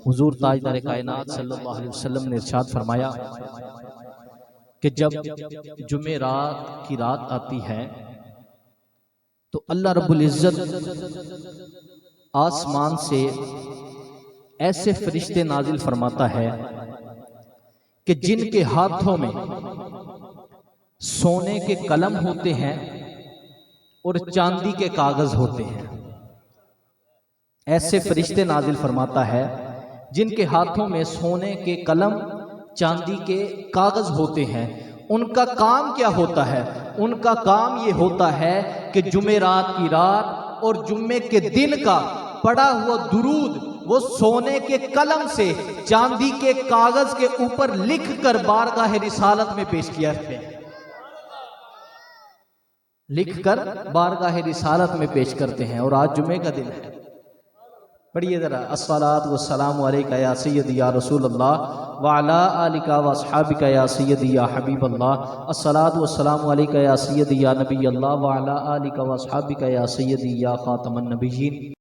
حضور تاجدار کائنات صلی اللہ علیہ وسلم نے ارشاد فرمایا کہ جب جمعرات کی رات آتی ہے تو اللہ رب العزت آسمان سے ایسے فرشتے نازل فرماتا ہے کہ جن کے ہاتھوں میں سونے کے قلم ہوتے ہیں اور چاندی کے کاغذ ہوتے ہیں۔ ایسے فرشتے نازل فرماتا ہے جن کے ہاتھوں میں سونے کے قلم چاندی کے کاغذ ہوتے ہیں۔ ان کا کام کیا ہوتا ہے؟ ان کا کام یہ ہوتا ہے کہ جمعرات کی رات اور جمعے کے دن کا پڑھا ہوا درود وہ سونے کے قلم سے چاندی کے کاغذ کے اوپر لکھ کر بارگاہ رسالت میں پیش کیا ہے، لکھ کر بارگاہ رسالت میں پیش کرتے ہیں۔ اور آج جمعے کا دن ہے، پڑھیے ذرا، الصلاۃ والسلام علیک یا سیدی یا رسول اللہ وعلی آلک واصحابک یا سیدی یا حبیب اللہ، الصلاۃ والسلام علیک یا سیدی یا نبی اللہ وعلی آلک واصحابک یا سیدی یا خاتم النبیین۔